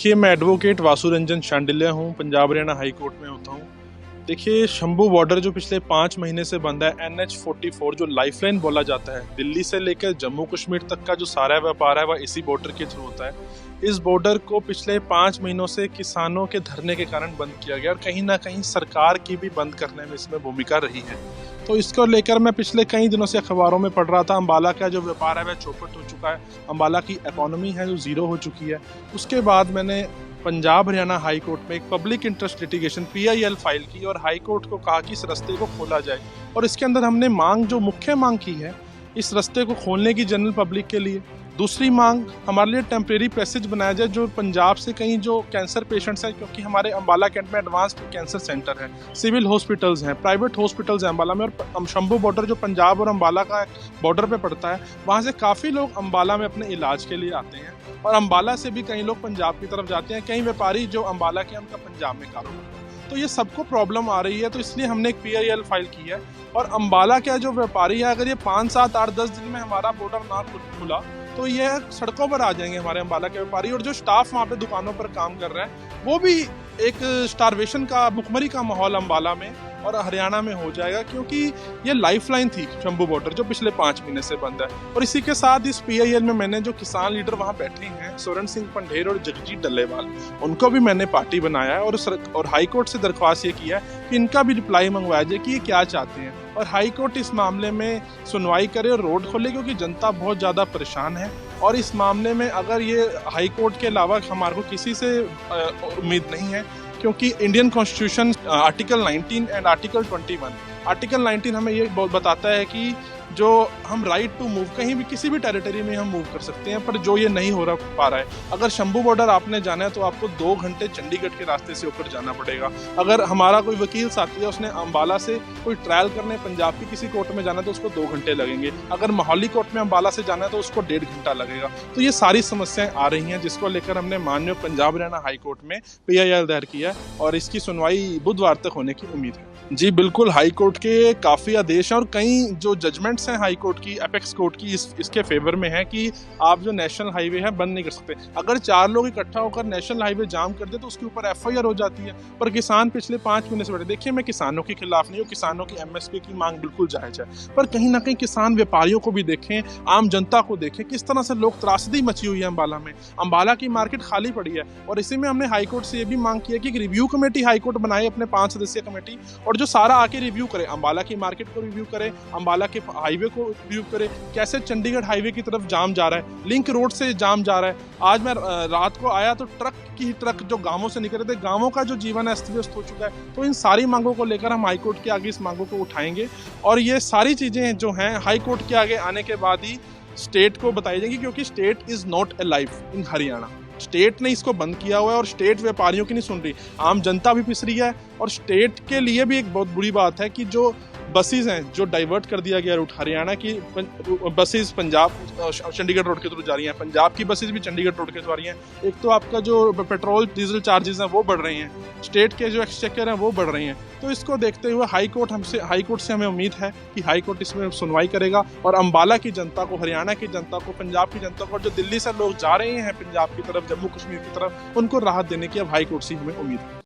देखिए, मैं एडवोकेट वासु रंजन शांडिल्य हूँ, पंजाब हरियाणा हाई कोर्ट में होता हूँ। देखिए, शंभू बॉर्डर जो पिछले 5 महीने से बंद है, NH-44 जो लाइफलाइन बोला जाता है, दिल्ली से लेकर जम्मू कश्मीर तक का जो सारा व्यापार है वह इसी बॉर्डर के थ्रू होता है। इस बॉर्डर को पिछले 5 महीनों से किसानों के धरने के कारण बंद किया गया और कहीं ना कहीं सरकार की भी बंद करने में इसमें भूमिका रही है। तो इसको लेकर मैं पिछले कई दिनों से अखबारों में पढ़ रहा था। अम्बाला का जो व्यापार है वह चौपट हो चुका है, अम्बाला की इकोनॉमी है जो जीरो हो चुकी है। उसके बाद मैंने पंजाब हरियाणा हाई कोर्ट में एक public interest litigation PIL file की और हाई कोर्ट को कहा कि इस रास्ते को खोला जाए। और इसके अंदर हमने मुख्य मांग की है इस रास्ते को खोलने की जनरल पब्लिक के लिए। दूसरी मांग, हमारे लिए टेम्परेरी पैसेज बनाया जाए जो पंजाब से कहीं जो कैंसर पेशेंट्स हैं, क्योंकि हमारे अम्बाला कैंट में एडवांस्ड कैंसर सेंटर है, सिविल हॉस्पिटल्स हैं, प्राइवेट हॉस्पिटल्स हैं अम्बाला में। और शंभू बॉर्डर जो पंजाब और अम्बाला का बॉर्डर पे पड़ता है, वहाँ से काफ़ी लोग अम्बाला में अपने इलाज के लिए आते हैं और अम्बाला से भी कई लोग पंजाब की तरफ जाते हैं। कई व्यापारी जो अम्बाला के, उनका पंजाब में कारोबार है। तो ये सबको प्रॉब्लम आ रही है, तो इसलिए हमने एक PIL फाइल की है। और अम्बाला का जो व्यापारी है, अगर ये 5, 7, 8, 10 दिन में हमारा बॉर्डर ना खुला तो ये सड़कों पर आ जाएंगे हमारे अम्बाला के व्यापारी। और जो स्टाफ वहाँ पे दुकानों पर काम कर रहे हैं वो भी एक स्टारवेशन का, भुखमरी का माहौल अम्बाला में और हरियाणा में हो जाएगा, क्योंकि ये लाइफलाइन थी शंभू बॉर्डर जो पिछले 5 महीने से बंद है। और इसी के साथ इस PIL में मैंने जो किसान लीडर वहाँ बैठे हैं, सोरेन सिंह पंढेर और जगजीत डल्लेवाल, उनको भी मैंने पार्टी बनाया है और हाई कोर्ट से दरख्वास्त ये किया है कि इनका भी रिप्लाई मंगवाया जाए कि ये क्या चाहते हैं और हाई कोर्ट इस मामले में सुनवाई करे और रोड खोले, क्योंकि जनता बहुत ज़्यादा परेशान है। और इस मामले में अगर ये हाई कोर्ट के अलावा हमारे को किसी से उम्मीद नहीं है, क्योंकि Indian constitution article 19 and article 21, article 19 हमें ये बताता है कि जो हम राइट टू मूव, कहीं भी किसी भी टेरिटरी में हम मूव कर सकते हैं, पर जो ये नहीं हो पा रहा है। अगर शंभू बॉर्डर आपने जाना है तो आपको 2 घंटे चंडीगढ़ के रास्ते से होकर जाना पड़ेगा। अगर हमारा कोई वकील साथी है, उसने अम्बाला से कोई ट्रायल करने पंजाब की किसी कोर्ट में जाना है तो उसको 2 घंटे लगेंगे। अगर मोहाली कोर्ट में अम्बाला से जाना है तो उसको 1.5 घंटा लगेगा। तो ये सारी समस्याएं आ रही हैं, जिसको लेकर हमने माननीय पंजाब हरियाणा हाई कोर्ट में PIL दायर किया और इसकी सुनवाई बुधवार तक होने की उम्मीद है। जी बिल्कुल, हाई कोर्ट के काफ़ी आदेश हैं और कई जो जजमेंट्स हैं हाई कोर्ट की, एपेक्स कोर्ट की, इसके फेवर में है कि आप जो नेशनल हाईवे है बंद नहीं कर सकते। अगर 4 लोग इकट्ठा होकर नेशनल हाईवे जाम कर दे तो उसके ऊपर FIR हो जाती है। पर किसान पिछले 5 महीने से बैठे। देखिए, मैं किसानों के खिलाफ नहीं हूँ, किसानों की MSP की मांग बिल्कुल जायज़ है, पर कहीं ना कहीं किसान व्यापारियों को भी देखें, आम जनता को देखें, किस तरह से लोग त्रासदी मची हुई है अम्बाला में। अम्बाला की मार्केट खाली पड़ी है और इसी में हमने हाई कोर्ट से ये भी मांग की है कि एक रिव्यू कमेटी हाई कोर्ट बनाए, अपने 5 सदस्यीय कमेटी, और जो सारा आके रिव्यू करे, अम्बाला की मार्केट को रिव्यू करे, अम्बाला के हाईवे को रिव्यू करे, कैसे चंडीगढ़ हाईवे की तरफ जाम जा रहा है, लिंक रोड से जाम जा रहा है। आज मैं रात को आया तो ट्रक जो गांवों से निकल रहे थे, गांवों का जो जीवन है अस्त व्यस्त हो चुका है। तो इन सारी मांगों को लेकर हम हाई कोर्ट के आगे इस मांगों को उठाएंगे और ये सारी चीजें जो हैं हाई कोर्ट के आगे आने के बाद ही स्टेट को बताई जाएंगी, क्योंकि state is not alive in Haryana. State ने इसको बंद किया हुआ है और स्टेट व्यापारियों की नहीं सुन रही, आम जनता भी पिस रही है। और स्टेट के लिए भी एक बहुत बुरी बात है कि जो बसेस हैं जो डाइवर्ट कर दिया गया रूट, हरियाणा की बसेस पंजाब चंडीगढ़ रोड के थ्रू जा रही हैं, पंजाब की बसेस भी चंडीगढ़ रोड के थ्रू आ रही हैं। एक तो आपका जो पेट्रोल डीजल चार्जेस हैं वो बढ़ रहे हैं, स्टेट के जो एक्सचेकर हैं वो बढ़ रहे हैं। तो इसको देखते हुए हाई कोर्ट से हमें उम्मीद है कि हाई कोर्ट इसमें सुनवाई करेगा और अम्बाला की जनता को, हरियाणा की जनता को, पंजाब की जनता को, और जो दिल्ली से लोग जा रहे हैं पंजाब की तरफ, जम्मू कश्मीर की तरफ, उनको राहत देने की अब हाई कोर्ट से हमें उम्मीद है।